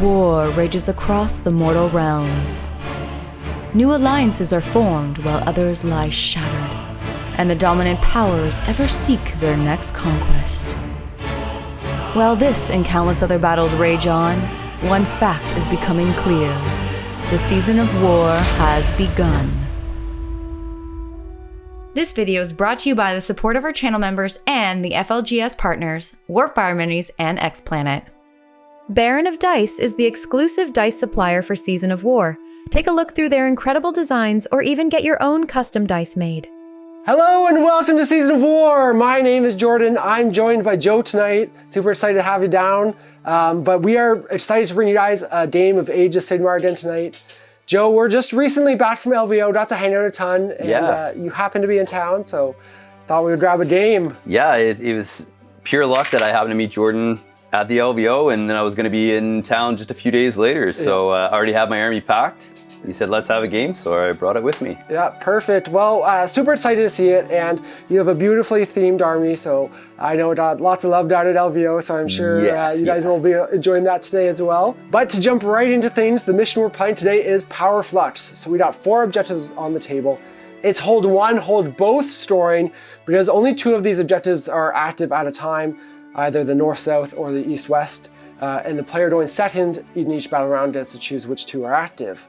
war rages across the mortal realms. New alliances are formed while others lie shattered, and the dominant powers ever seek their next conquest. While this and countless other battles rage on, one fact is becoming clear. The season of war has begun. This video is brought to you by the support of our channel members and the FLGS Partners, Warfire Minis, and X-Planet. Baron of Dice is the exclusive dice supplier for Season of War. Take a look through their incredible designs or even get your own custom dice made. Hello and welcome to Season of War! My name is Jordan. I'm joined by Joe tonight. Super excited to have you down. But we are excited to bring you guys a game of Age of Sigmar again tonight. Joe, we're just recently back from LVO, got to hang out a ton, and you happen to be in town, so thought we would grab a game. Yeah, it was pure luck that I happened to meet Jordan at the LVO, and then I was going to be in town just a few days later, so I already had my army packed. He said, let's have a game, so I brought it with me. Yeah, perfect. Well, super excited to see it, and you have a beautifully themed army, so I know it got lots of love down at LVO, so I'm sure you guys will be enjoying that today as well. But to jump right into things, the mission we're playing today is Power Flux. So we got 4 objectives on the table. It's hold 1, hold both storing, because only 2 of these objectives are active at a time, either the north-south or the east-west, and the player going second in each battle round gets to choose which 2 are active.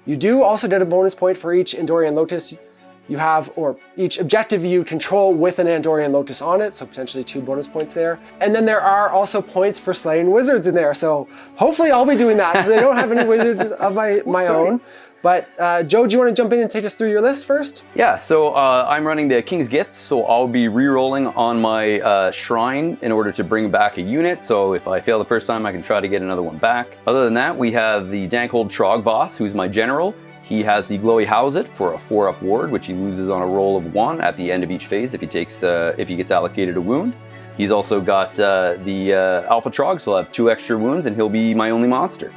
You do also get a bonus point for each Andorian Lotus you have, or each objective you control with an Andorian Lotus on it, so potentially 2 bonus points there. And then there are also points for slaying wizards in there, so hopefully I'll be doing that, because I don't have any wizards of my own. But Joe, do you want to jump in and take us through your list first? Yeah, so I'm running the King's Gitz, so I'll be re-rolling on my shrine in order to bring back a unit. So if I fail the first time, I can try to get another one back. Other than that, we have the Dankhold Trog boss, who's my general. He has the Glowy Howset for a 4-up ward, which he loses on a roll of 1 at the end of each phase if he gets allocated a wound. He's also got the Alpha Trog, so he'll have 2 extra wounds, and he'll be my only monster.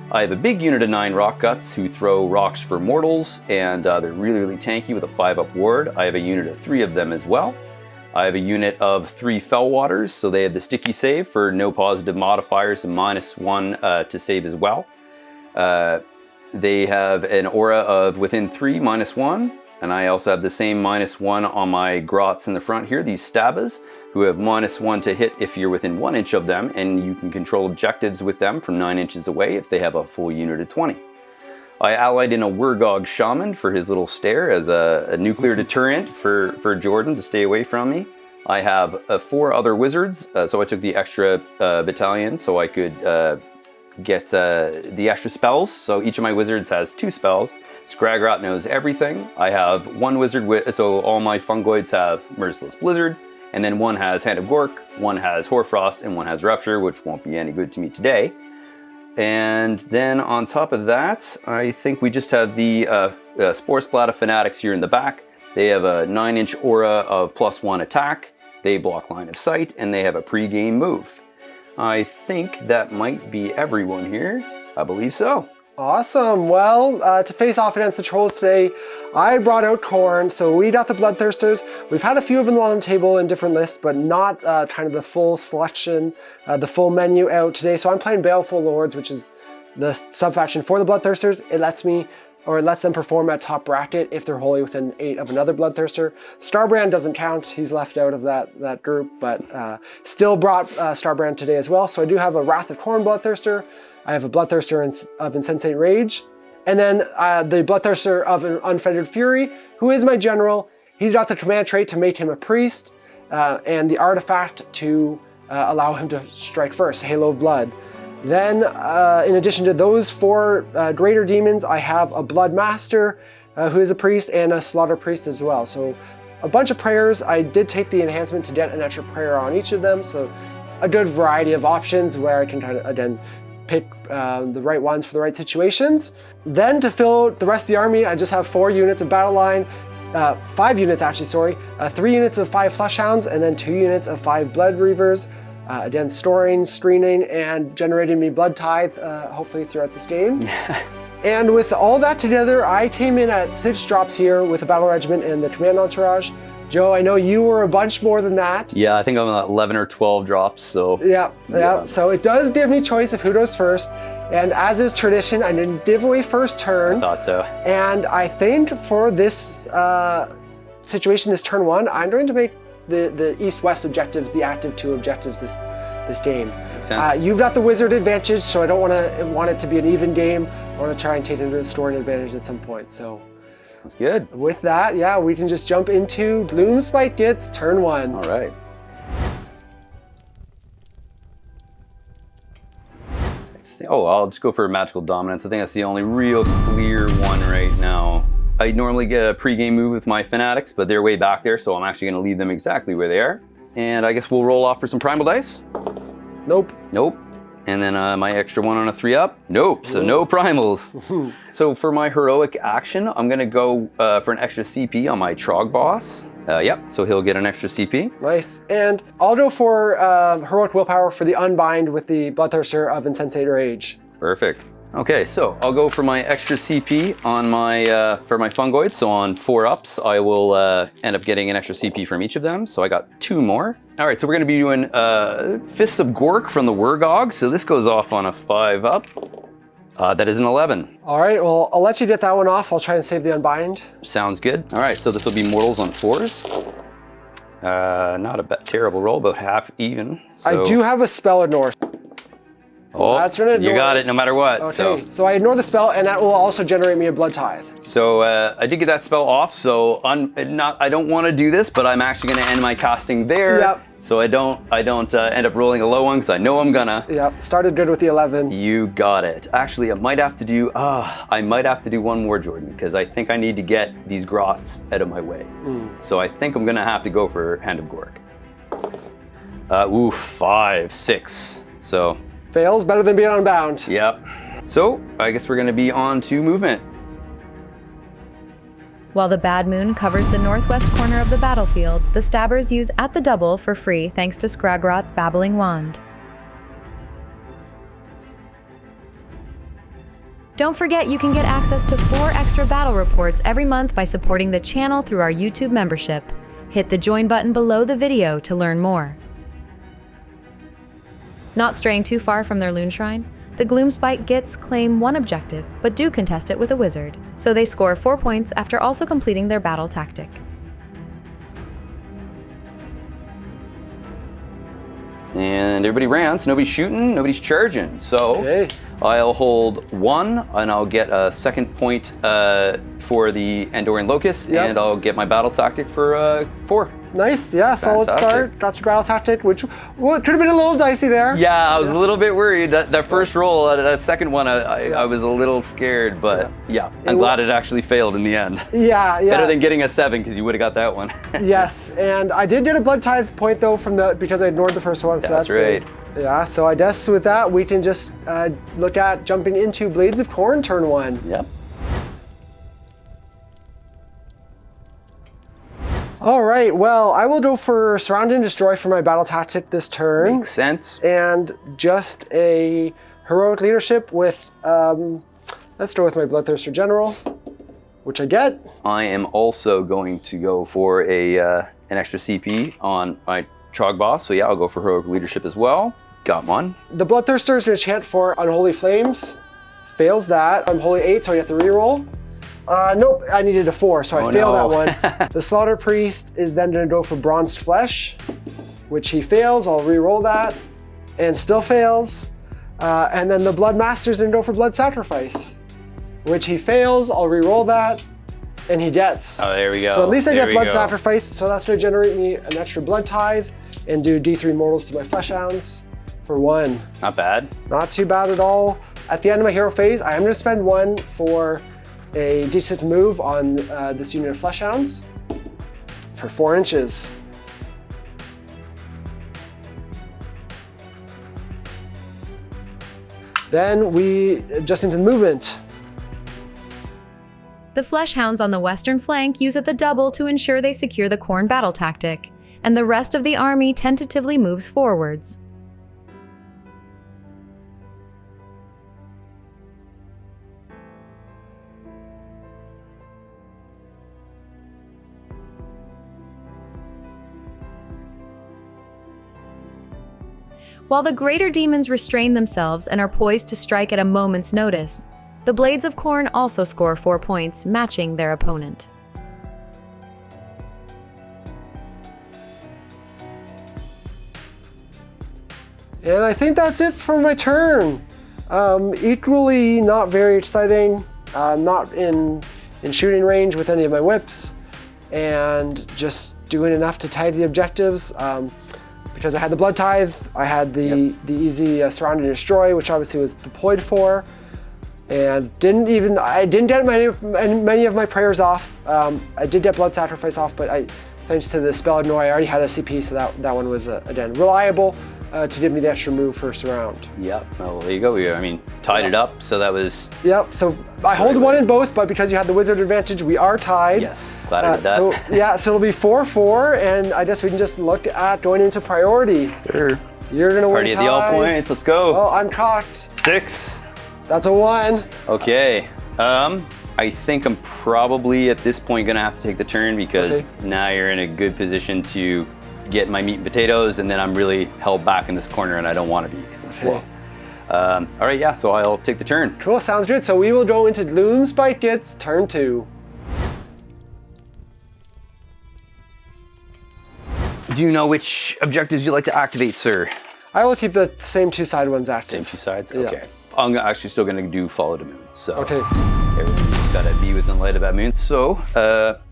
I have a big unit of 9 Rock Guts who throw rocks for mortals, and they're really, really tanky with a 5-up ward. I have a unit of 3 of them as well. I have a unit of 3 Fellwaters, so they have the sticky save for no positive modifiers and -1 to save as well. They have an aura of within 3, -1, and I also have the same -1 on my Grots in the front here, these Stabbas, who have -1 to hit if you're within 1 inch of them, and you can control objectives with them from 9 inches away if they have a full unit of 20. I allied in a Wurgog Shaman for his little stare as a nuclear deterrent for Jordan to stay away from me. I have 4 other wizards, so I took the extra battalion so I could get the extra spells. So each of my wizards has 2 spells. Skragrot knows everything. I have 1 wizard, so all my fungoids have Merciless Blizzard, and then 1 has Hand of Gork, 1 has Hoarfrost, and 1 has Rupture, which won't be any good to me today. And then on top of that, I think we just have the Spore Splatter Fanatics here in the back. They have a 9-inch aura of +1 attack, they block line of sight, and they have a pre-game move. I think that might be everyone here. I believe so. Awesome. Well, to face off against the trolls today, I brought out Khorne. So we got the Bloodthirsters. We've had a few of them on the table in different lists, but not kind of the full selection, the full menu out today. So I'm playing Baleful Lords, which is the sub-faction for the Bloodthirsters. It lets them perform at top bracket if they're wholly within 8 of another Bloodthirster. Starbrand doesn't count. He's left out of that group, but still brought Starbrand today as well. So I do have a Wrath of Khorne Bloodthirster. I have a Bloodthirster of Insensate Rage, and then the Bloodthirster of Unfettered Fury, who is my general. He's got the command trait to make him a priest, and the artifact to allow him to strike first, Halo of Blood. Then, in addition to those 4 greater demons, I have a Blood Master, who is a priest, and a Slaughter Priest as well. So a bunch of prayers. I did take the enhancement to get an extra prayer on each of them, so a good variety of options where I can kind of, again, pick the right ones for the right situations. Then to fill the rest of the army, I just have 4 units of Battle Line, 5 units actually, sorry, 3 units of 5 Fleshhounds, and then 2 units of 5 Blood Reavers. Again, storing, screening, and generating me Blood Tithe, hopefully throughout this game. And with all that together, I came in at 6 drops here with a Battle Regiment and the Command Entourage. Joe, I know you were a bunch more than that. Yeah, I think I'm at 11 or 12 drops, so. Yeah. So it does give me choice of who goes first. And as is tradition, I'm going to give away first turn. I thought so. And I think for this situation, this turn 1, I'm going to make the east-west objectives the active 2 objectives this game. Makes sense. You've got the wizard advantage, so I don't want it to be an even game. I want to try and take it into a story advantage at some point. So. Sounds good. With that, yeah, we can just jump into Gloomspite Gitz turn 1. All right. I'll just go for Magical Dominance. I think that's the only real clear one right now. I normally get a pre-game move with my Fanatics, but they're way back there, so I'm actually going to leave them exactly where they are. And I guess we'll roll off for some Primal Dice. Nope. And then my extra 1 on a 3-up. Nope, so no primals. So for my heroic action, I'm gonna go for an extra CP on my Trog boss. Yep, so he'll get an extra CP. Nice, and I'll go for heroic willpower for the unbind with the Bloodthirster of Insensate Rage. Perfect. Okay, so I'll go for my extra CP on my for my fungoids. So on 4-ups, I will end up getting an extra CP from each of them. So I got 2 more. All right, so we're gonna be doing Fists of Gork from the Wurgog. So this goes off on a 5-up. That is an 11. All right, well, I'll let you get that one off. I'll try and save the unbind. Sounds good. All right, so this will be Mortals on 4s. Not a terrible roll, about half even. So. I do have a spell ignore. Oh, that's gonna you got it no matter what. Okay, so I ignore the spell, and that will also generate me a Blood Tithe. So I did get that spell off, so I don't want to do this, but I'm actually going to end my casting there. Yep. So I don't end up rolling a low one, because I know I'm gonna. Yep, started good with the 11. You got it. Actually, I might have to do one more, Jordan, because I think I need to get these grots out of my way. So I think I'm going to have to go for Hand of Gork. 5, 6. So... Fails, better than being unbound. Yep. So, I guess we're going to be on to movement. While the Bad Moon covers the northwest corner of the battlefield, the Stabbers use At the Double for free thanks to Skragrot's Babbling Wand. Don't forget you can get access to 4 extra battle reports every month by supporting the channel through our YouTube membership. Hit the join button below the video to learn more. Not straying too far from their Loon Shrine, the Gloomspite Gitz claim 1 objective, but do contest it with a wizard, so they score 4 points after also completing their battle tactic. And everybody ran, so nobody's shooting, nobody's charging. So okay. I'll hold 1, and I'll get a 2nd point for the Andorian Locust, and I'll get my battle tactic for 4. Nice, yeah, solid start. Got your battle tactic, which could have been a little dicey there. Yeah, I was a little bit worried. That first roll, that second one, I was a little scared, but I'm glad it actually failed in the end. Yeah. Better than getting a 7, because you would have got that one. Yes, and I did get a Blood Tithe point though because I ignored the first one. So that's right. Good. Yeah, so I guess with that we can just look at jumping into Blades of Khorne turn 1. Yep. All right, well, I will go for Surround and Destroy for my battle tactic this turn. Makes sense. And just a heroic leadership with, let's go with my Bloodthirster General, which I get. I am also going to go for an extra CP on my Trog boss, so yeah, I'll go for heroic leadership as well. Got one. The Bloodthirster is going to chant for Unholy Flames. Fails that. Unholy 8, so I get the reroll. Nope, I needed a 4, so I failed that one. The Slaughter Priest is then going to go for Bronzed Flesh, which he fails. I'll re-roll that, and still fails. And then the Blood Master is going to go for Blood Sacrifice, which he fails. I'll re-roll that, and he gets. Oh, there we go. So at least I get Blood Sacrifice, so that's going to generate me an extra Blood Tithe, and do D3 Mortals to my Fleshhounds for 1. Not bad. Not too bad at all. At the end of my hero phase, I am going to spend 1 for a decent move on this unit of Fleshhounds for 4 inches. Then we just into the movement. The Fleshhounds on the western flank use At the Double to ensure they secure the Khorne battle tactic, and the rest of the army tentatively moves forwards. While the greater demons restrain themselves and are poised to strike at a moment's notice, the Blades of Khorne also score 4 points, matching their opponent. And I think that's it for my turn. Equally not very exciting, not in shooting range with any of my whips, and just doing enough to tag the objectives. Because I had the Blood Tithe, I had the easy Surround and Destroy, which obviously was deployed for, and I didn't get many of my prayers off. I did get Blood Sacrifice off, but thanks to the Spell Ignore, I already had a CP, so that one was, again, reliable to give me the extra move for Surround. Yep, well, there you go. I mean, tied it up, so that was... Yep, so I hold one in both, but because you had the Wizard advantage, we are tied. Yes, glad I did that. So it'll be 4-4, and I guess we can just look at going into priority. Sure. So you're gonna win Party at the all points, let's go. Oh, I'm cocked. 6. That's a 1. Okay, I think I'm probably at this point gonna have to take the turn because now you're in a good position to get my meat and potatoes, and then I'm really held back in this corner, and I don't want to be because I'm slow. All right, yeah, so I'll take the turn. Cool, sounds good. So we will go into Gloomspite Gitz, turn 2. Do you know which objectives you'd like to activate, sir? I will keep the same 2 side ones active. Same 2 sides? Yeah. Okay. I'm actually still gonna do Follow the Moon, so everything's just gotta be within the light of that moon. So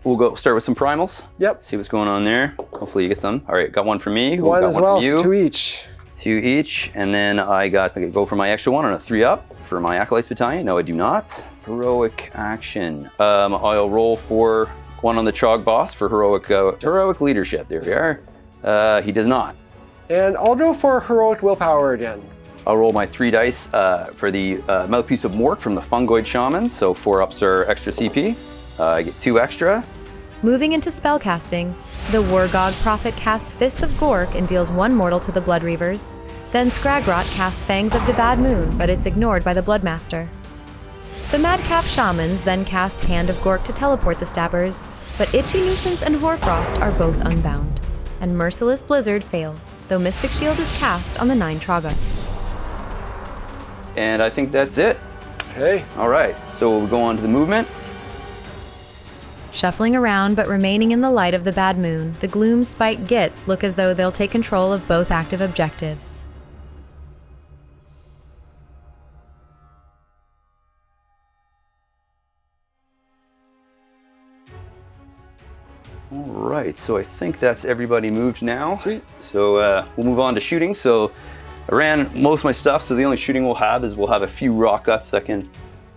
we'll start with some primals. Yep. See what's going on there. Hopefully you get some. All right, got one for me. One got as one well, for you. 2 each. 2 each, and then I go for my extra one on a 3-up for my Acolytes Battalion. No, I do not. Heroic action. I'll roll for one on the Chog boss for heroic leadership. There we are. He does not. And I'll go for heroic willpower again. I'll roll my 3 dice for the Mouthpiece of Mort from the Fungoid Shamans, so 4 ups are extra CP. I get 2 extra. Moving into spellcasting, the Wargog Prophet casts Fists of Gork and deals 1 mortal to the Blood Reavers. Then Skragrot casts Fangs of the Bad Moon, but it's ignored by the Bloodmaster. The Madcap Shamans then cast Hand of Gork to teleport the Stabbers, but Itchy Nuisance and Hoarfrost are both unbound. And Merciless Blizzard fails, though Mystic Shield is cast on the 9 Troggoths. And I think that's it. Okay. All right, so we'll go on to the movement. Shuffling around but remaining in the light of the Bad Moon, the Gloomspite Gitz look as though they'll take control of both active objectives. All right, so I think that's everybody moved now. Sweet. So we'll move on to shooting. So I ran most of my stuff, so the only shooting we'll have a few rock guts that can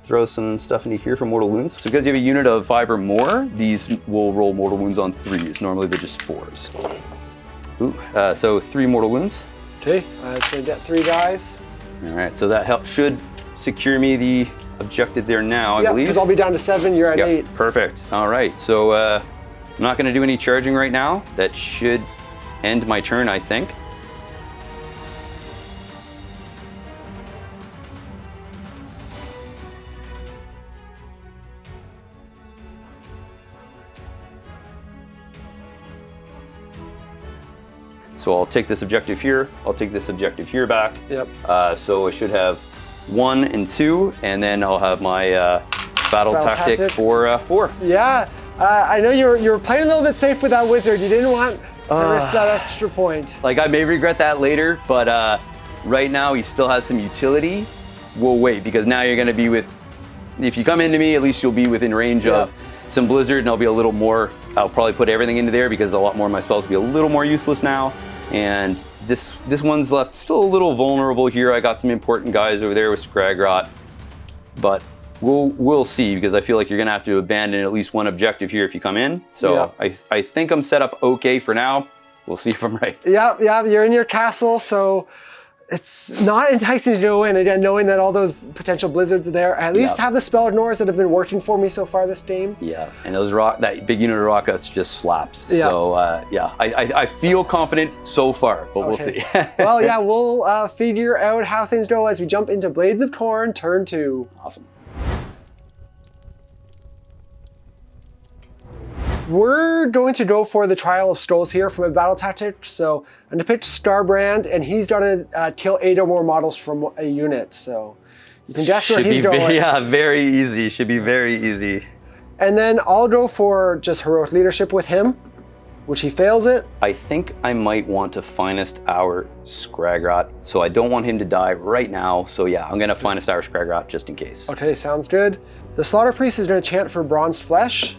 throw some stuff into here for mortal wounds. So because you have a unit of 5 or more, these will roll mortal wounds on 3s. Normally they're just 4s. Ooh, so 3 mortal wounds. Okay, it's gonna get 3 guys. All right, so that should secure me the objective there now, I believe. Because I'll be down to 7, you're at 8. Perfect. All right, so I'm not gonna do any charging right now. That should end my turn, I think. So I'll take this objective here, I'll take this objective here back. Yep. So I should have 1 and 2, and then I'll have my battle tactic for 4. Yeah, I know you're playing a little bit safe with that wizard. You didn't want to risk that extra point. Like, I may regret that later, but right now he still has some utility. We'll wait, because now you're gonna be if you come into me, at least you'll be within range of some Blizzard, and I'll be a little more, I'll probably put everything into there because a lot more of my spells will be a little more useless now. And this one's left still a little vulnerable here. I got some important guys over there with Skragrot, but we'll see, because I feel like you're gonna have to abandon at least one objective here if you come in. So I think I'm set up okay for now. We'll see if I'm right. Yeah, you're in your castle, so it's not enticing to go in. Again, knowing that all those potential blizzards are there, I at least have the spell ignores that have been working for me so far this game. Yeah, and that big unit of rockets just slaps. Yeah. So I feel confident so far, but we'll see. Well, yeah, we'll figure out how things go as we jump into Blades of Khorne, turn 2. Awesome. We're going to go for the Trial of Stoles here from a battle tactic. So I'm going to pick Starbrand, and he's going to kill 8 or more models from a unit. So you can guess where he's going. Yeah, very easy. Should be very easy. And then I'll go for just Heroic Leadership with him, which he fails it. I think I might want to Finest Hour Skragrott, so I don't want him to die right now. So yeah, I'm going to Finest Hour Skragrott just in case. Okay, sounds good. The Slaughter Priest is going to chant for Bronzed Flesh,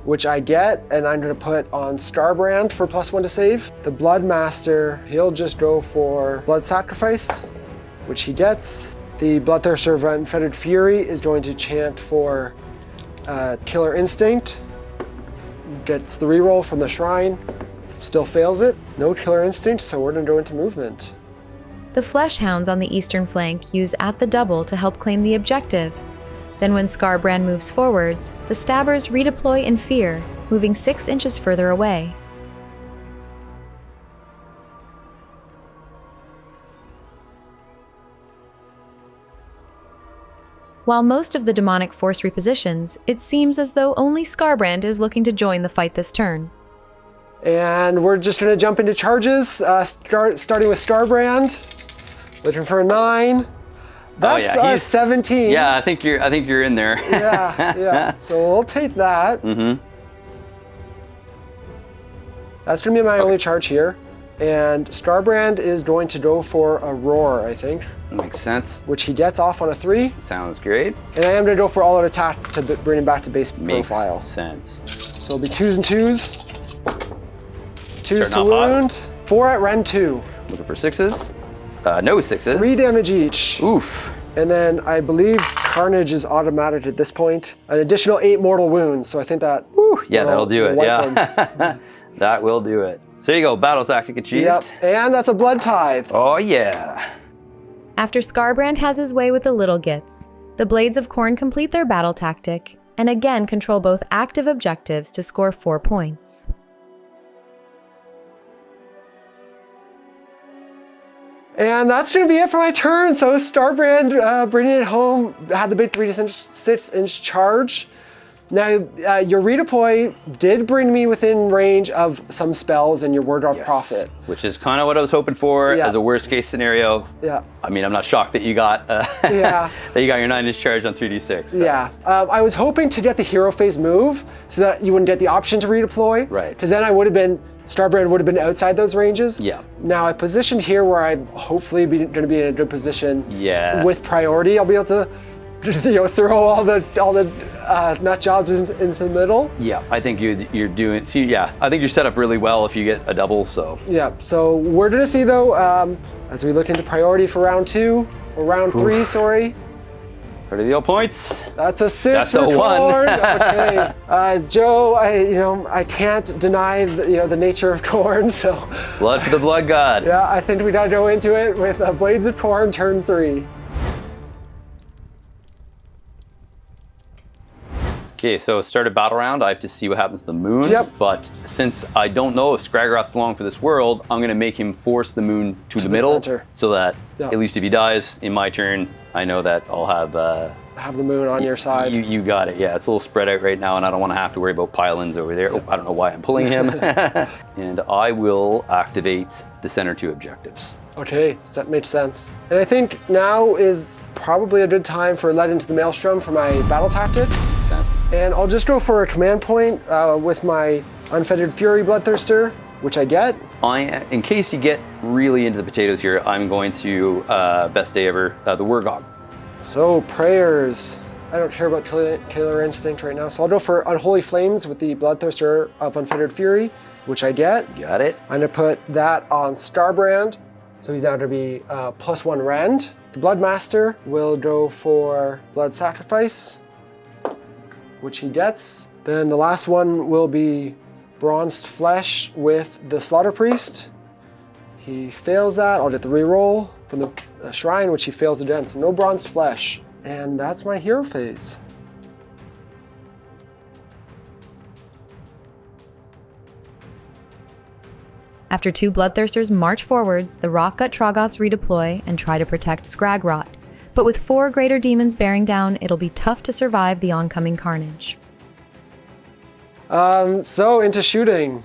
which I get, and I'm going to put on Starbrand for +1 to save. The Blood Master, he'll just go for Blood Sacrifice, which he gets. The Bloodthirster of Unfettered Fury is going to chant for Killer Instinct. Gets the reroll from the Shrine, still fails it. No Killer Instinct, so we're going to go into movement. The Flesh Hounds on the eastern flank use at the double to help claim the objective. Then when Skarbrand moves forwards, the Stabbers redeploy in fear, moving 6 inches further away. While most of the demonic force repositions, it seems as though only Skarbrand is looking to join the fight this turn. And we're just going to jump into charges, starting with Starbrand, looking for a 9. That's 17. Yeah, I think you're in there. yeah. So we'll take that. That's going to be my only charge here. And Starbrand is going to go for a Roar, I think. Makes sense. Which he gets off on a 3. Sounds great. And I am going to go for all-out attack to bring him back to base profile. Makes sense. So it'll be 2s and 2s. 2s to wound. 4 at Ren 2. Looking for 6s. No 6s. 3 damage each. Oof. And then I believe Carnage is automatic at this point. An additional 8 mortal wounds, so I think that... Yeah, that'll do it, yeah. That will do it. So there you go, battle tactic achieved. Yep, and that's a Blood Tithe. Oh yeah. After Skarbrand has his way with the Little Gitz, the Blades of Khorne complete their battle tactic, and again control both active objectives to score 4 points. And that's going to be it for my turn. So Starbrand bringing it home, had the big 3 to 6-inch charge. Now, your redeploy did bring me within range of some spells and your Word Art Prophet. Which is kind of what I was hoping for as a worst case scenario. Yeah. I mean, I'm not shocked that you got that you got your 9-inch charge on 3d6. So. Yeah. I was hoping to get the hero phase move so that you wouldn't get the option to redeploy. Right. Because then Starbrand would have been outside those ranges. Yeah. Now I positioned here where I'm hopefully going to be in a good position. Yeah. With priority, I'll be able to, throw all the nut jobs into the middle. Yeah, I think you're doing. See, yeah, I think you're set up really well if you get a double. So. Yeah. So we're going to see though, as we look into priority for round 2 or round 3. Sorry. Ready to deal points? That's a 6. That's a 1. Okay, Joe. I can't deny the nature of Khorne. So. Blood for the Blood God. Yeah, I think we gotta go into it with Blades of Khorne, turn 3. Okay, so start a battle round. I have to see what happens to the moon. Yep. But since I don't know if Skragrot's along for this world, I'm gonna make him force the moon to the middle, center. So that at least if he dies in my turn, I know that I'll have the moon on your side. You got it. Yeah, it's a little spread out right now, and I don't want to have to worry about pylons over there. Oh, I don't know why I'm pulling him. And I will activate the center 2 objectives. Okay, so that makes sense. And I think now is probably a good time for Led into the Maelstrom for my battle tactic. Makes sense. And I'll just go for a command point with my Unfettered Fury Bloodthirster, which I get. In case you get really into the potatoes here, I'm going to best day ever, the Wurgog. So prayers. I don't care about Killer Instinct right now, so I'll go for Unholy Flames with the Bloodthirster of Unfettered Fury, which I get. Got it. I'm gonna put that on Starbrand, so he's now gonna be +1 rend. The Bloodmaster will go for Blood Sacrifice, which he gets. Then the last one will be Bronzed Flesh with the Slaughter Priest. He fails that. I'll get the reroll from the Shrine, which he fails again. So no Bronzed Flesh. And that's my hero phase. After 2 Bloodthirsters march forwards, the Rockgut Troggoths redeploy and try to protect Skragrott. But with 4 greater demons bearing down, it'll be tough to survive the oncoming carnage. So into shooting.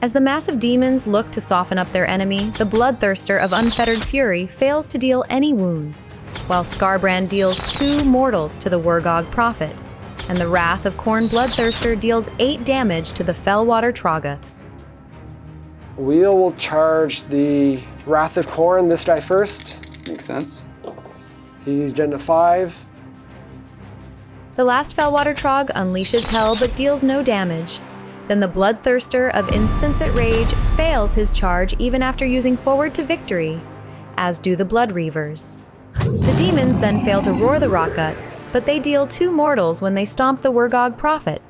As the massive demons look to soften up their enemy, the Bloodthirster of Unfettered Fury fails to deal any wounds, while Skarbrand deals 2 mortals to the Wurgog Prophet, and the Wrath of Khorne Bloodthirster deals 8 damage to the Fellwater Troggoths. Wheel will charge the Wrath of Khorne, this guy first. Makes sense. He's getting a 5. The last Fellwater Trogg unleashes hell but deals no damage. Then the Bloodthirster of Insensate Rage fails his charge even after using Forward to Victory, as do the Blood Reavers. The demons then fail to roar the Rockguts, but they deal 2 mortals when they stomp the Wurgog Prophet.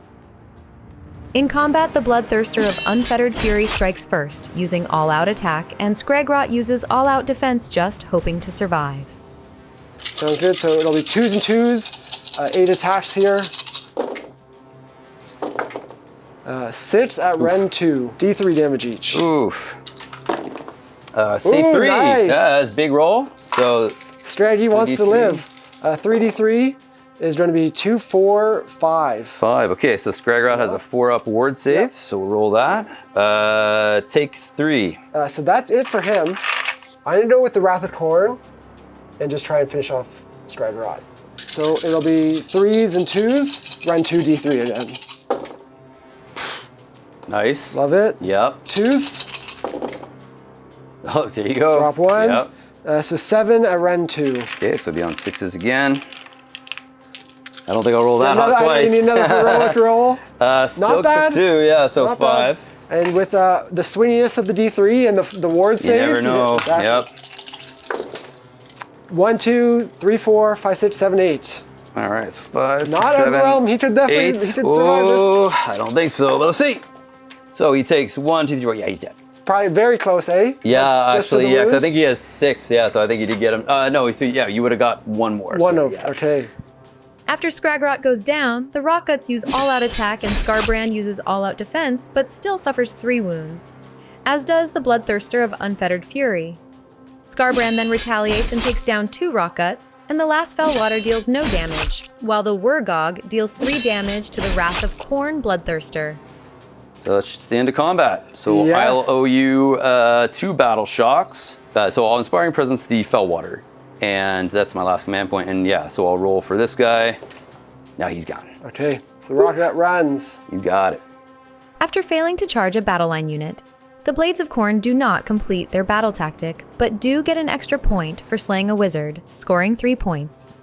In combat, the Bloodthirster of Unfettered Fury strikes first, using all-out attack, and Skragrott uses all-out defense, just hoping to survive. Sounds good, so it'll be 2s and 2s, 8 attacks here. Sits at Ren 2, D3 damage each. Oof. C3, nice. That's big roll. So Strategy wants to live. 3d3 is going to be 2, 4, 5. 5. Okay, so Skragrott has a 4-up ward save, Yep. so we'll roll that. Takes 3. So that's it for him. I'm going to go with the Wrath of Khorne and just try and finish off Skragrott. So it'll be 3s and 2s, Ren 2, D3 again. Nice. Love it. Yep. 2s, Oh, there you go. drop 1. Yep. So 7 at Ren 2. Okay, so be on 6s again. I don't think I'll roll that Another, hot twice. you need another heroic roll. Still bad. to 2, yeah, so Not 5. bad. And with the swinginess of the D3 and the ward You save. never know. Yep. 1, 2, 3, 4, 5, 6, 7, 8. All right, 5, Not 7, overwhelmed. He could definitely 8. he could survive this. Oh, I don't think so, but let's see. So he takes 1, 2, 3, 4. Yeah, he's dead. Probably very close, eh? Yeah, Just to actually, the yeah, 'cause I wounds? think he has 6. Yeah, so I think he did get him. No, so yeah, you would have got 1 more. One so, over. yeah. Okay. After Skragrott goes down, the Rockguts use all-out attack and Skarbrand uses all-out defense, but still suffers 3 wounds, as does the Bloodthirster of Unfettered Fury. Skarbrand then retaliates and takes down 2 Rockguts, and the last Fellwater deals no damage, while the Wurgog deals 3 damage to the Wrath of Khorne Bloodthirster. So that's just the end of combat. So Yes. I'll owe you 2 battle shocks. So I'll Inspiring Presence the Fellwater. And that's my last command point. And yeah, so I'll roll for this guy. Now he's gone. Okay. So the Rocket runs. You got it. After failing to charge a battle line unit, the Blades of Khorne do not complete their battle tactic, but do get an extra point for slaying a wizard, scoring 3 points.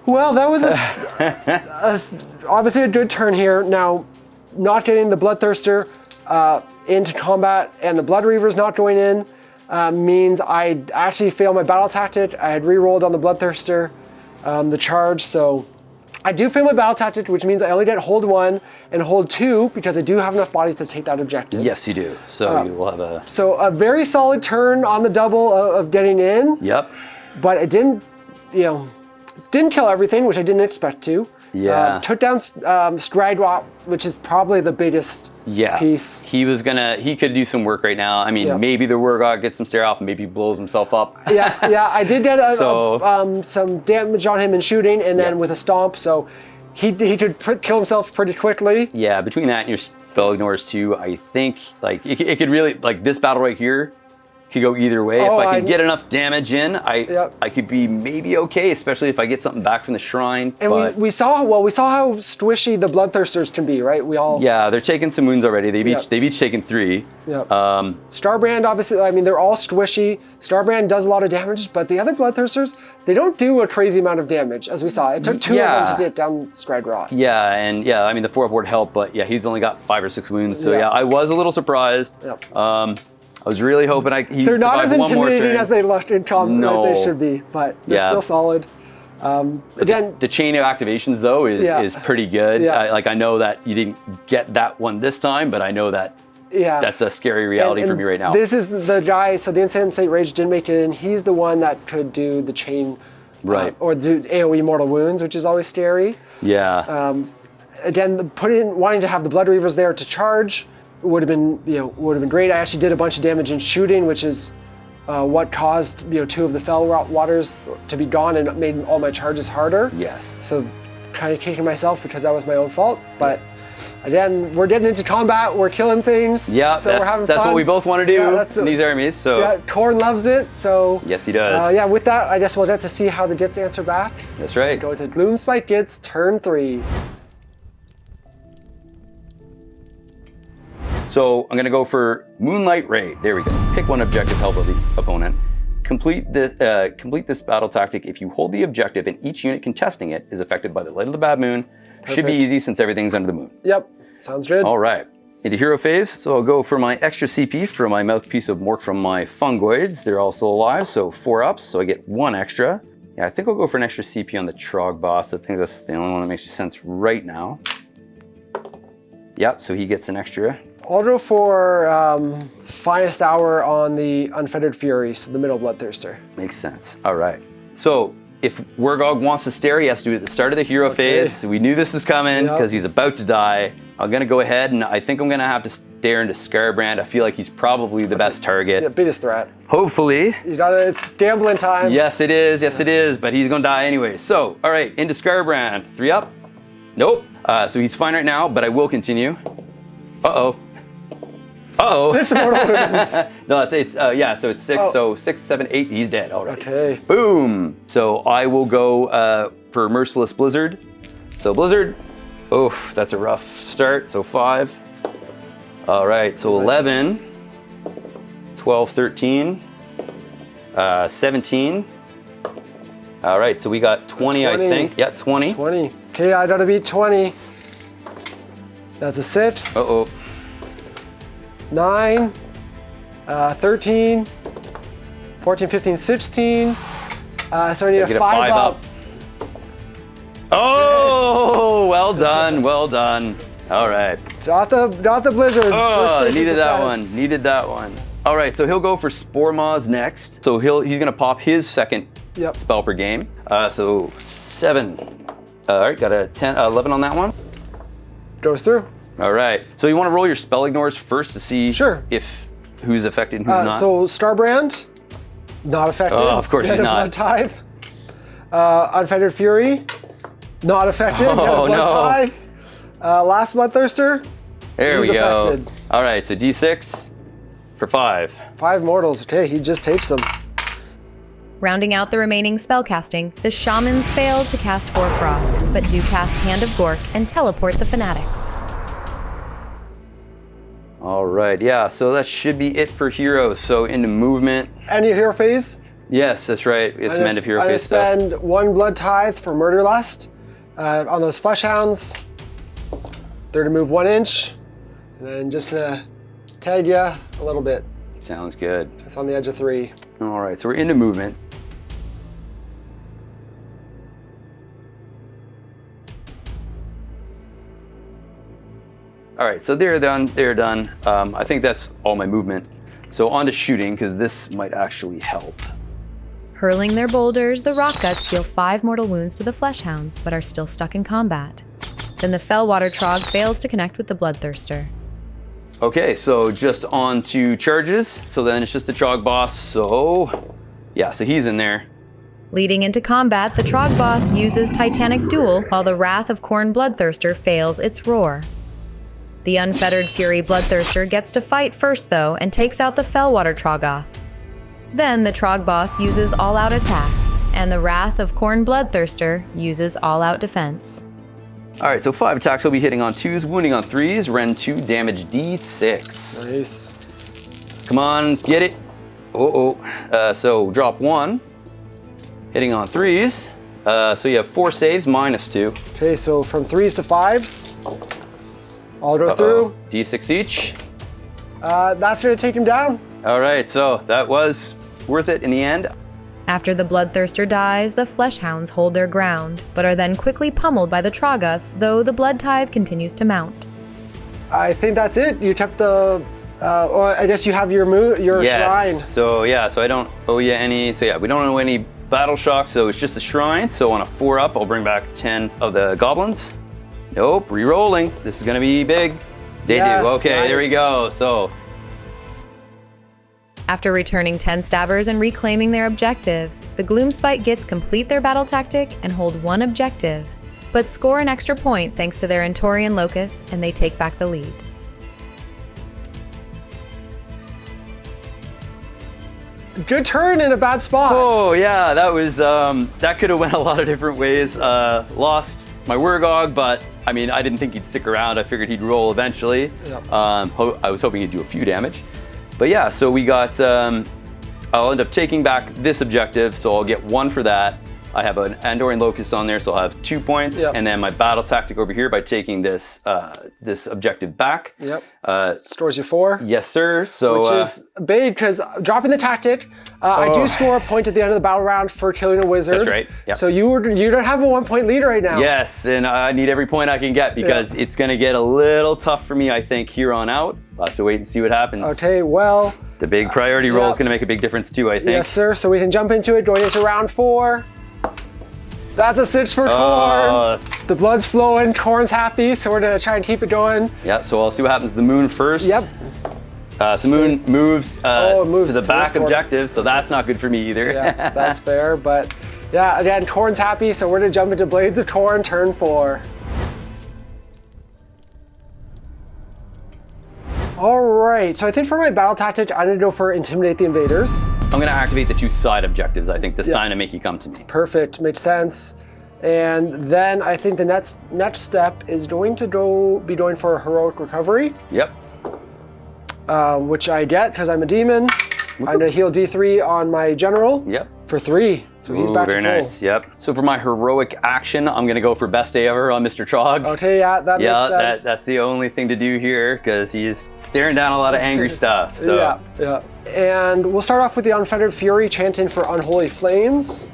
Well, that was obviously a good turn here. Now, not getting the Bloodthirster into combat and the Blood Reavers not going in means I actually failed my battle tactic. I had re-rolled on the Bloodthirster, the charge, so I do fail my battle tactic, which means I only get hold 1 and hold 2 because I do have enough bodies to take that objective. Yes, you do. So you will have a... So a very solid turn on the double of getting in, Yep. but it didn't, didn't kill everything, which I didn't expect to. Yeah. Took down Skragrott, which is probably the biggest piece. He could do some work right now. I mean, Yeah. maybe the Wurgog gets some stare off, maybe he blows himself up. Yeah, I did get So- some damage on him in shooting, and then with a stomp, so he could kill himself pretty quickly. Yeah, between that and your spell ignores too, I think like it could really, like this battle right here could go either way. Oh, if I could get enough damage in, Yep. I could be maybe okay, especially if I get something back from the shrine. And but we saw how squishy the Bloodthirsters can be, right? We all yeah, they're taking some wounds already. They've Yep. each taken 3. Yep. Starbrand, obviously, I mean, they're all squishy. Starbrand does a lot of damage, but the other Bloodthirsters, they don't do a crazy amount of damage, as we saw. It took 2 of them to take down Skragrott. Yeah, and yeah, I mean the 4-up ward helped, but yeah, he's only got 5 or 6 wounds. So Yeah. yeah, I was a little surprised. Yep. I was really hoping he'd They're not as survive one more intimidating turn. as they looked in combat No. like they should be, but they're Yeah. still solid. Again, The chain of activations though is pretty good. Yeah. I know that you didn't get that one this time, but I know that yeah. that's a scary reality for me right now. This is the guy, so the Insensate Rage didn't make it in. He's the one that could do the chain, Right. or do AoE mortal wounds, which is always scary. Yeah. Again, wanting to have the Blood Reavers there to charge would have been great. I actually did a bunch of damage in shooting, which is what caused 2 of the Fel Waters to be gone and made all my charges harder. Yes. So kind of kicking myself because that was my own fault. But again, we're getting into combat, we're killing things. Yeah, so we're having that's fun. what we both want to do Yeah, in these armies. So yeah, Khorne loves it. So yes, he does. yeah, with that, I guess we'll get to see how the Gitz answer back. That's right. Go to Gloomspite Gitz, turn 3. So I'm gonna go for Moonlight Raid. There we go. Pick one objective, help of the opponent. Complete this battle tactic if you hold the objective and each unit contesting it is affected by the light of the bad moon. Perfect. Should be easy since everything's under the moon. Yep, sounds good. All right, into hero phase. So I'll go for my extra CP for my mouthpiece of Mork from my fungoids. They're all still alive, so 4 ups, so I get 1 extra. Yeah, I think I'll go for an extra CP on the Trog boss. I think that's the only one that makes sense right now. Yep, so he gets an extra. I'll go for Finest Hour on the Unfettered Fury, so the middle Bloodthirster. Makes sense. All right. So if Wargog wants to stare, he has to do it at the start of the hero phase. We knew this was coming because he's about to die. I'm going to go ahead and I think I'm going to have to stare into Scarbrand. I feel like he's probably the best target. Yeah, biggest threat. Hopefully. You gotta, it's gambling time. Yes, it is. Yes, it is. But he's going to die anyway. So, all right, into Scarbrand. 3 up. Nope. So he's fine right now, but I will continue. Uh-oh. Uh-oh. 6 mortal wounds. No, yeah, so it's 6, so 6, 7, 8, he's dead already. Okay. Boom. So I will go for Merciless Blizzard. So Blizzard, oof, that's a rough start, so 5. All right, so 11, 12, 13, 17. All right, so we got 20, I think. Yeah, 20. 20. Okay, I gotta beat 20. That's a 6. Uh-oh. 9, 13, 14, 15, 16. So I need a 5 up. Oh, well done, well done. All right. Got the Blizzard. Oh, First needed that one, defense. needed that one. All right, so he'll go for Spore Maws next. So he's gonna pop his second spell per game. So 7. All right, got a 10, 11 on that one. Goes through. All right, so you wanna roll your spell ignores first to see if who's affected and who's not? So Scarbrand, not affected. Oh, of course he's not. Blood Tithe. Unfettered Fury, not affected. Oh, Blood no. Tithe. Last Bloodthirster. There we he's go. affected. All right, so D6 for 5. 5 mortals. Okay, he just takes them. Rounding out the remaining spellcasting, the shamans fail to cast Hoarfrost, but do cast Hand of Gork and teleport the fanatics. All right, yeah, so that should be it for heroes. So into movement. And your hero phase? Yes, that's right. It's some end of hero phase stuff. I'm gonna spend 1 Blood Tithe for Murderlust on those Fleshhounds. They're to move 1 inch. And then just gonna tag you a little bit. Sounds good. Just on the edge of 3. All right, so we're into movement. All right, so they're done. I think that's all my movement. So on to shooting, because this might actually help. Hurling their boulders, the Rockguts deal 5 mortal wounds to the Fleshhounds, but are still stuck in combat. Then the Fellwater Trog fails to connect with the Bloodthirster. Okay, so just on to charges. So then it's just the Trog boss. So yeah, so he's in there. Leading into combat, the Trog boss uses Titanic Duel, while the Wrath of Khorne Bloodthirster fails its roar. The Unfettered Fury Bloodthirster gets to fight first, though, and takes out the Fellwater Troggoth. Then the Trog boss uses all-out attack, and the Wrath of Khorne Bloodthirster uses all-out defense. All right, so 5 attacks will be hitting on 2s, wounding on 3s, Ren 2, damage D6. Nice. Come on, let's get it. So drop 1, hitting on 3s. So you have 4 saves, -2. Okay, so from 3s to 5s. I'll go through. D6 each. That's gonna take him down. All right, so that was worth it in the end. After the Bloodthirster dies, the Fleshhounds hold their ground, but are then quickly pummeled by the Troggoths, though the Blood Tithe continues to mount. I think that's it. You kept the, or I guess you have your shrine. So yeah, so I don't owe you any, so yeah, we don't owe any battle shock, so it's just a shrine. So on a 4 up, I'll bring back 10 of the goblins. Nope, re-rolling. This is gonna be big. They do, okay, nice. There we go, so. After returning 10 stabbers and reclaiming their objective, the Gloomspite Gitz complete their battle tactic and hold one objective, but score an extra point thanks to their Antorian locus, and they take back the lead. Good turn in a bad spot. Oh yeah, that was that could have went a lot of different ways. Lost my Wurgog, but I mean, I didn't think he'd stick around. I figured he'd roll eventually. Yep. I was hoping he'd do a few damage, but yeah. So we got. I'll end up taking back this objective, so I'll get 1 for that. I have an Andorian Locust on there, so I'll have 2 points, Yep. and then my battle tactic over here by taking this this objective back. Yep. Stores you 4. Yes, sir. So Which is big, because dropping the tactic, I do score a point at the end of the battle round for killing a wizard. That's right. Yep. So you don't have a 1-point lead right now. yes, and I need every point I can get because it's going to get a little tough for me, I think, here on out. I'll have to wait and see what happens. Okay, well. The big priority roll is going to make a big difference too, I think. Yes, sir. So we can jump into it, going into round 4. That's a 6 for Khorne. The blood's flowing, Khorne's happy, so we're gonna try and keep it going. Yeah, so I'll see what happens. The moon first. Yep. The moon moves, it moves to the to back this corner. objective, so that's not good for me either. Yeah, that's fair, but yeah, again, Khorne's happy, so we're gonna jump into Blades of Khorne, turn 4. All right, so I think for my battle tactic, I'm gonna go for Intimidate the Invaders. I'm going to activate the 2 side objectives, I think, this time to make you come to me. Perfect, makes sense. And then I think the next step is going to be going for a Heroic Recovery. Yep. Which I get because I'm a demon. I'm gonna heal D3 on my general. Yep. For 3, so he's back to full. Very nice. Yep. So for my heroic action, I'm gonna go for best day ever on Mr. Trog. Okay, yeah, that makes sense. That's the only thing to do here because he's staring down a lot of angry stuff. So Yeah. And we'll start off with the Unfettered Fury, chanting for Unholy Flames,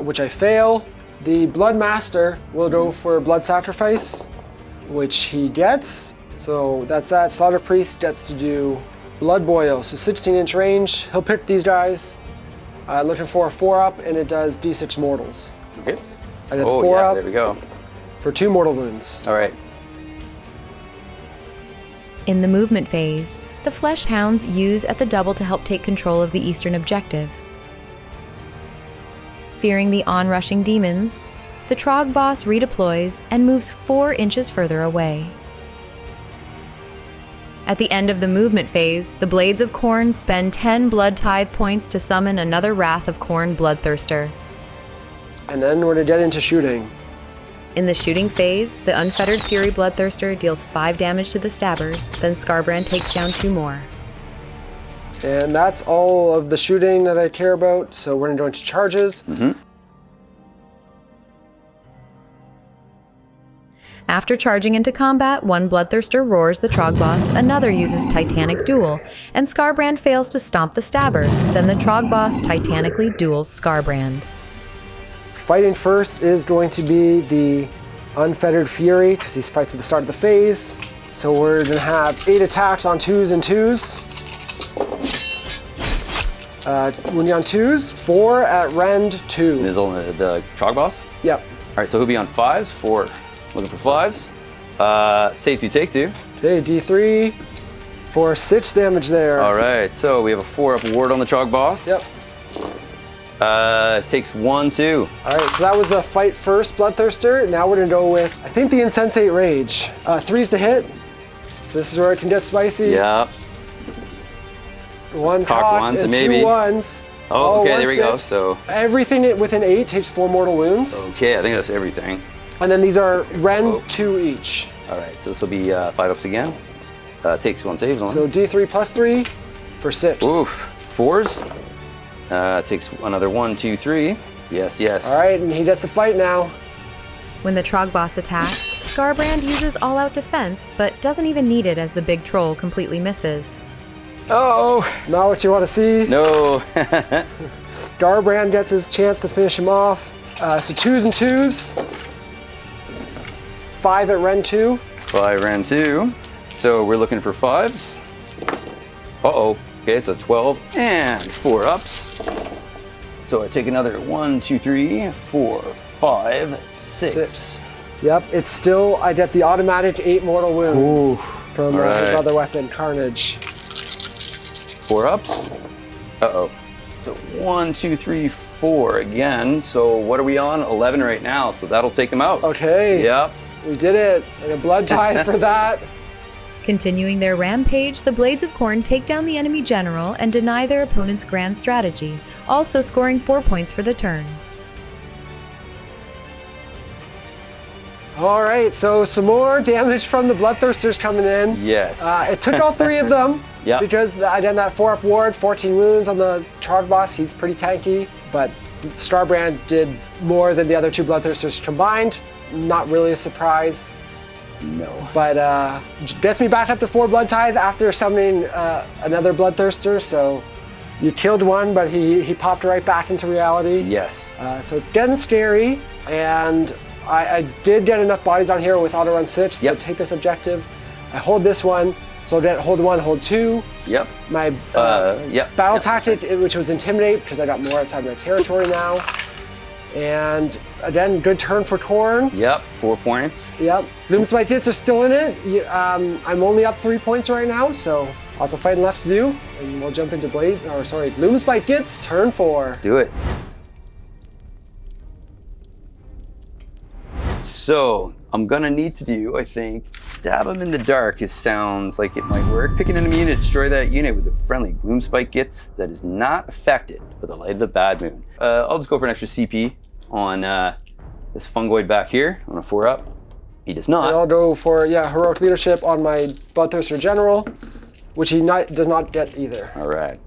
which I fail. The Blood Master will go for Blood Sacrifice, which he gets. So that's that. Slaughter Priest gets to do Blood Boil, so 16-inch range. He'll pick these guys. Looking for a 4-up, and it does D6 mortals. Okay. I did the 4-up there we go. for 2 mortal wounds. All right. In the movement phase, the Flesh Hounds use at the double to help take control of the eastern objective. Fearing the onrushing demons, the Trog boss redeploys and moves 4 inches further away. At the end of the movement phase, the Blades of Khorne spend 10 Blood Tithe points to summon another Wrath of Khorne Bloodthirster. And then we're gonna get into shooting. In the shooting phase, the Unfettered Fury Bloodthirster deals 5 damage to the stabbers, then Scarbrand takes down 2 more. And that's all of the shooting that I care about, so we're gonna go into charges. After charging into combat, one Bloodthirster roars the Trog boss, another uses Titanic Duel, and Scarbrand fails to stomp the stabbers. Then the Trog boss titanically duels Scarbrand. Fighting first is going to be the Unfettered Fury, because he fights at the start of the phase. So we're gonna have 8 attacks on 2s and 2s. When you're on 2s, 4 at rend 2. Is only the Trog boss? Yep. All right, so he'll be on 5s, 4. Looking for 5s. Save 2, take 2. Okay, D3 for 6 damage there. All right, so we have a 4-up ward on the Trog boss. Yep. Takes 1, 2. All right, so that was the fight first Bloodthirster. Now we're gonna go with, I think, the Insensate Rage. 3's to hit. So this is where it can get spicy. Yeah. 1 cocked cocked ones, and maybe. 2 1s. Oh, okay, 1 there we go. 6. So everything within 8 takes 4 mortal wounds. okay, I think that's everything. And then these are rend 2 each. All right, so this will be 5-ups again. Takes 1, saves 1. So D3 plus 3 for 6. Oof. 4s. Takes another 1, 2, 3. Yes, yes. All right, and he gets the fight now. When the Trog boss attacks, Scarbrand uses all-out defense, but doesn't even need it as the big troll completely misses. Uh-oh, not what you want to see. No. Scarbrand gets his chance to finish him off. So 2s and 2s. 5 at rend 2. 5 ran 2. So we're looking for 5s. Uh-oh. Okay, so 12 and 4-ups. So I take another 1, 2, 3, 4, 5, 6. Yep, it's still, I get the automatic 8 mortal wounds from his right. other weapon, Carnage. 4 ups. Uh-oh. So 1, 2, 3, 4 again. So what are we on? 11 right now. So that'll take him out. Okay. Yep. We did it. And a blood tithe for that. Continuing their rampage, the Blades of Khorne take down the enemy general and deny their opponent's grand strategy, also scoring 4 points for the turn. All right, so some more damage from the Bloodthirsters coming in. Yes. It took all 3 of them. Yep. Because I did that 4-up ward, 14 wounds on the Trog boss. He's pretty tanky, but Starbrand did more than the other 2 Bloodthirsters combined. Not really a surprise. No. But gets me back up to 4 Blood Tithe after summoning another Bloodthirster. So you killed one, but he popped right back into reality. Yes. So it's getting scary, and I did get enough bodies on here with auto run 6 to take this objective. I hold this one, so I hold 1, hold 2. Yep. My battle tactic, which was Intimidate, because I got more outside my territory now. And again, good turn for Khorne. Yep, 4 points. Yep. Gloomspite Gitz are still in it. I'm only up 3 points right now, so lots of fighting left to do. And we'll jump into Gloomspite Gitz, turn 4. Let's do it. So I'm gonna need to do, I think, stab him in the dark. It sounds like it might work. Pick an enemy unit, destroy that unit with a friendly Gloomspite Gitz that is not affected by the light of the bad moon. I'll just go for an extra CP on this fungoid back here on a 4-up. He does not. And I'll go for, heroic leadership on my Bloodthirster General, which he does not get either. All right.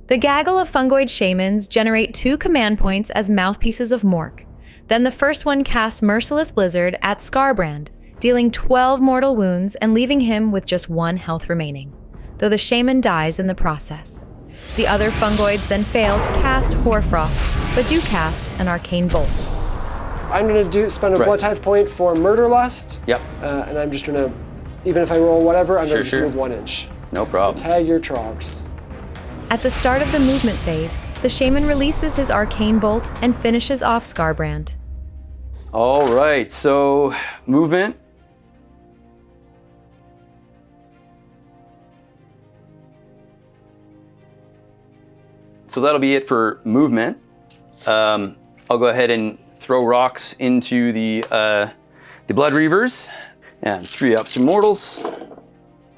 The gaggle of fungoid shamans generate 2 command points as mouthpieces of Mork. Then the first one casts Merciless Blizzard at Scarbrand, dealing 12 mortal wounds and leaving him with just 1 health remaining, though the shaman dies in the process. The other fungoids then fail to cast Hoarfrost, but do cast an Arcane Bolt. I'm going to spend a Blood Tithe point for Murder Lust. Yep. And I'm just going to, even if I roll whatever, I'm going to just move 1 inch. No problem. Tag your Trogs. At the start of the movement phase, the shaman releases his Arcane Bolt and finishes off Scarbrand. All right, so movement. So that'll be it for movement. I'll go ahead and throw rocks into the Blood Reavers. And 3 ups immortals.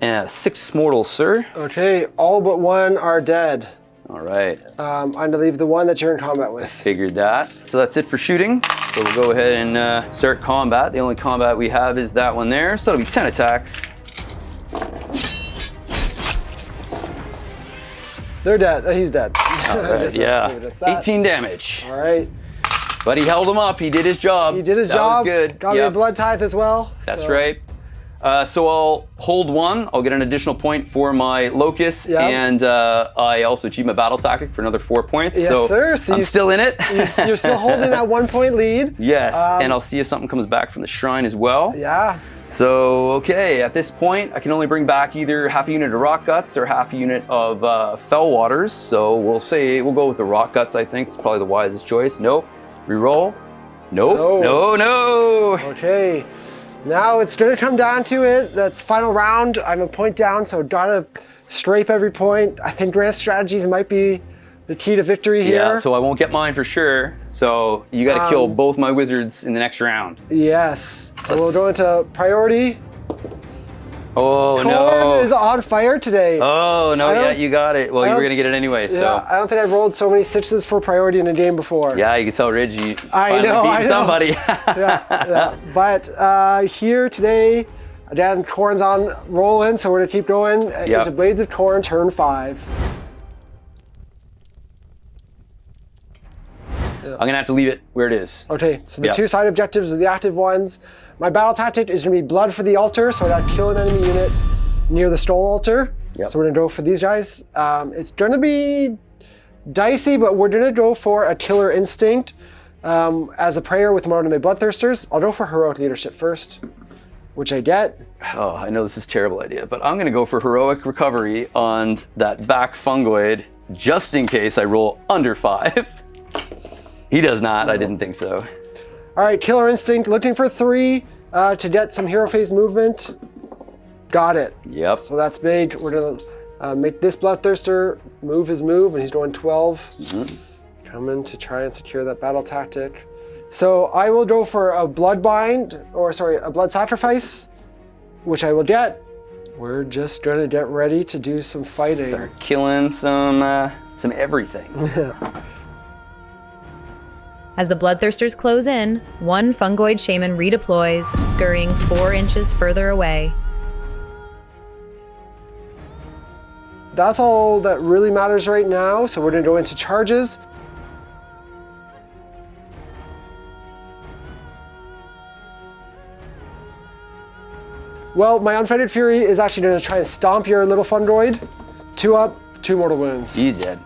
And 6 mortals, sir. Okay, all but 1 are dead. All right. I'm going to leave the one that you're in combat with. Figured that. So that's it for shooting. So we'll go ahead and start combat. The only combat we have is that one there. So it'll be 10 attacks. They're dead. He's dead. All right, yeah. 18 damage. All right. But he held him up. He did his job. He did his that job. Was good. Got me a Blood Tithe as well. That's right. So I'll hold 1. I'll get an additional point for my Locust, and I also achieve my battle tactic for another 4 points. Yes, so sir. So I'm still in it. You're still holding that 1 point lead. Yes, and I'll see if something comes back from the shrine as well. Yeah. So, okay, at this point, I can only bring back either half a unit of Rock Guts or half a unit of Fell Waters. So we'll go with the Rock Guts, I think. It's probably the wisest choice. Nope. Reroll. Nope. No. Okay. Now it's going to come down to it. That's final round. I'm a point down, so gotta scrape every point. I think grand strategies might be the key to victory here. Yeah, so I won't get mine for sure. So you got to kill both my wizards in the next round. Yes. So we'll go into priority. Oh, Khorne no. is on fire today. Oh, no, yeah, you got it. Well, you were going to get it anyway, so. Yeah, I don't think I've rolled so many 6s for priority in a game before. Yeah, you can tell Reggie I know. somebody. yeah. But here today, again, Khorne's on rolling, so we're going to keep going into Blades of Khorne, turn 5. I'm going to have to leave it where it is. Okay, so the 2 side objectives are the active ones. My battle tactic is going to be Blood for the Altar, so I got to kill an enemy unit near the Stole Altar. Yep. So we're going to go for these guys. It's going to be dicey, but we're going to go for a Killer Instinct as a prayer with one of my Bloodthirsters. I'll go for Heroic Leadership first, which I get. Oh, I know this is a terrible idea, but I'm going to go for Heroic Recovery on that back fungoid, just in case I roll under 5. He does not. I didn't think so. All right, Killer Instinct, looking for 3 to get some hero phase movement. Got it. Yep. So that's big. We're gonna make this Bloodthirster move his move, and he's going 12. Coming to try and secure that battle tactic. So I will go for a Bloodbind, or sorry, a Blood Sacrifice, which I will get. We're just gonna get ready to do some fighting. Start killing some everything. As the Bloodthirsters close in, one Fungoid Shaman redeploys, scurrying 4 inches further away. That's all that really matters right now, so we're gonna go into charges. Well, my Unfettered Fury is actually gonna try and stomp your little Fungoid. 2 up, 2 mortal wounds. You did.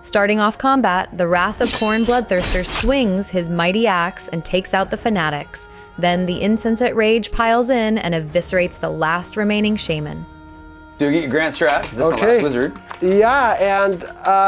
Starting off combat, the Wrath of Khorne Bloodthirster swings his mighty axe and takes out the Fanatics. Then the Insensate Rage piles in and eviscerates the last remaining Shaman. Do you get your Grand Strat? 'Cause that's my last wizard. Yeah, and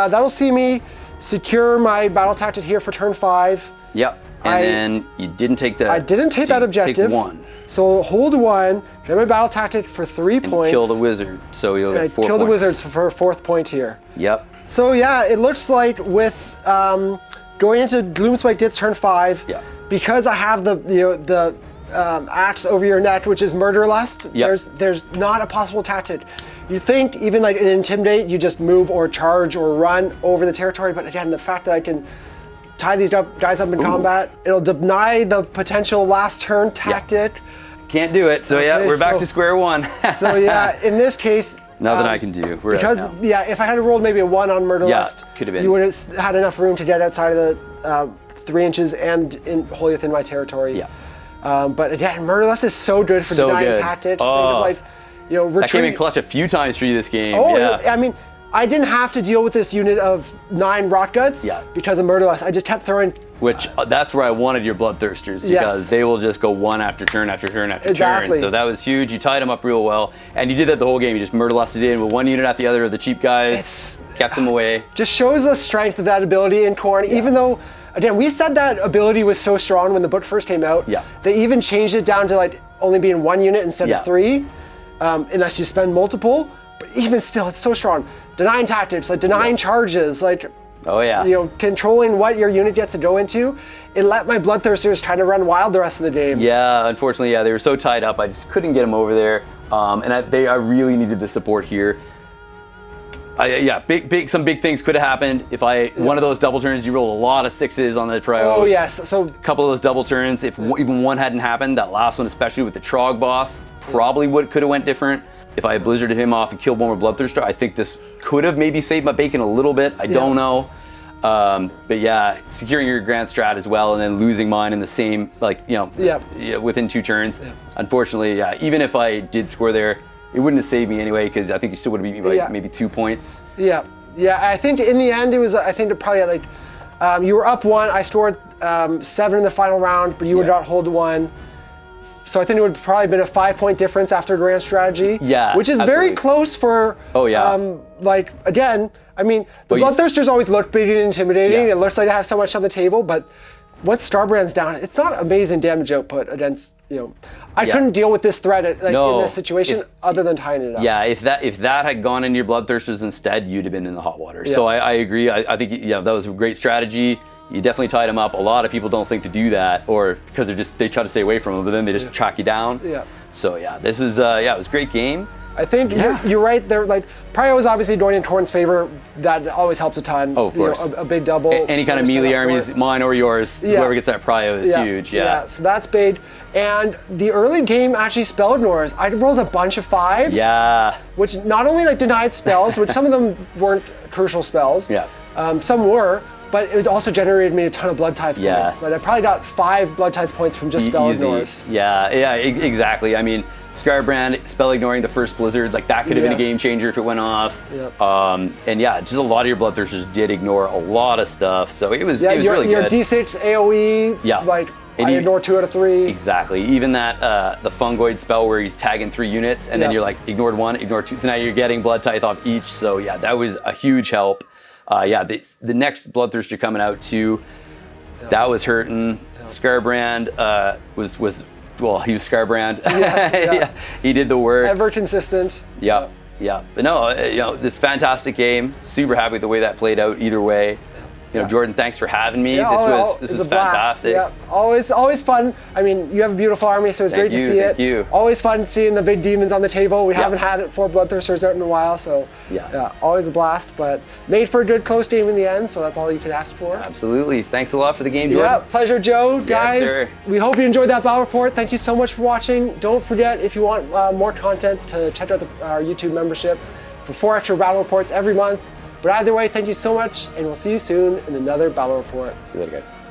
that'll see me secure my battle tactic here for turn 5. Yep. And then you didn't take that. I didn't take that objective. Take 1. So hold 1, get my battle tactic for 3 points. Kill the wizard, so you'll get 4 points. Kill the wizards for a 4th point here. Yep. So yeah, it looks like with going into Gloomspite Gitz turn 5, because I have the axe over your neck, which is Murderlust, there's not a possible tactic. You think even like in Intimidate, you just move or charge or run over the territory, but again, the fact that I can tie these guys up in combat, it'll deny the potential last turn tactic. Can't do it, so we're back to square one. So yeah, in this case, nothing I can do. We're because out now. if I had rolled maybe a 1 on Murderlust, could have been. You would have had enough room to get outside of the 3 inches and wholly within my territory. But again, Murderlust is so good for denying tactics. Like, that came in clutch a few times for you this game. I mean, I didn't have to deal with this unit of 9 Rotguts because of Murderlust. I just kept throwing. Which that's where I wanted your Bloodthirsters, because they will just go 1 after turn after turn after turn. So that was huge. You tied them up real well, and you did that the whole game. You just Murderlusted in with 1 unit after the other of the cheap guys, kept them away. Just shows the strength of that ability in Khorne, even though. Again, we said that ability was so strong when the book first came out. They even changed it down to like only being 1 unit instead of 3, unless you spend multiple. But even still, it's so strong. Denying tactics, like denying charges, like controlling what your unit gets to go into. It let my Bloodthirsters try to run wild the rest of the game. Yeah, unfortunately, they were so tied up, I just couldn't get them over there. And I really needed the support here. Some big things could have happened if one of those double turns. You rolled a lot of 6s on the trios. Oh yes, so a couple of those double turns. If even one hadn't happened, that last one, especially with the Trog boss, probably could have went different. If I had blizzarded him off and killed one more Bloodthirster, I think this could have maybe saved my bacon a little bit. I don't know. But yeah, securing your Grand Strat as well, and then losing mine in the same, within 2 turns. Unfortunately, even if I did score there, it wouldn't have saved me anyway, because I think you still would have beat me by maybe 2 points. Yeah, I think in the end it was, probably you were up 1, I scored 7 in the final round, but you would not hold 1. So I think it would probably been a 5-point difference after Grand Strategy. Yeah, which is very close for, again, I mean, the Bloodthirsters always look big and intimidating. It looks like they have so much on the table, but once Starbrand's down, it's not amazing damage output against, I couldn't deal with this threat in this situation other than tying it up. Yeah, if that had gone into your Bloodthirsters instead, you'd have been in the hot water. So I agree. I think that was a great strategy. You definitely tied them up. A lot of people don't think to do that, or because they try to stay away from them, but then they just track you down. So this was it was a great game. I think you're right. They're Prio is obviously going in Khorne's favor. That always helps a ton. Oh, of course. A big double. Any kind of melee armies, mine or yours, whoever gets that Prio is huge. Yeah. So that's big. And the early game actually spell ignores. I rolled a bunch of 5s. Yeah. Which not only denied spells, which some of them weren't crucial spells. Some were. But it also generated me a ton of Blood Tithe points. I probably got 5 Blood Tithe points from just spell ignores. Exactly. I mean, Scarbrand spell ignoring the first blizzard, that could have been a game changer if it went off. And just a lot of your Bloodthirsters did ignore a lot of stuff, so it was really good. Your D6 AoE, I ignore 2 out of 3. Exactly. Even that the Fungoid spell where he's tagging 3 units, and then you're ignored 1, ignored 2. So now you're getting Blood Tithe off each. So that was a huge help. The next Bloodthirster coming out too, that was hurting. Scarbrand was he was Scarbrand. Yes, he did the work. Ever consistent. Yeah, but no, the fantastic game. Super happy with the way that played out either way. Jordan, thanks for having me. Yeah, this was fantastic. Yeah, always fun. I mean, you have a beautiful army, so it's great to see it. Thank you. Always fun seeing the big demons on the table. We haven't had 4 Bloodthirsters out in a while, so yeah, always a blast. But made for a good close game in the end, so that's all you could ask for. Absolutely. Thanks a lot for the game, Jordan. Yeah, pleasure, Joe. Guys, sir. We hope you enjoyed that battle report. Thank you so much for watching. Don't forget, if you want more content, to check out our YouTube membership for 4 extra battle reports every month. But either way, thank you so much, and we'll see you soon in another battle report. See you later, guys.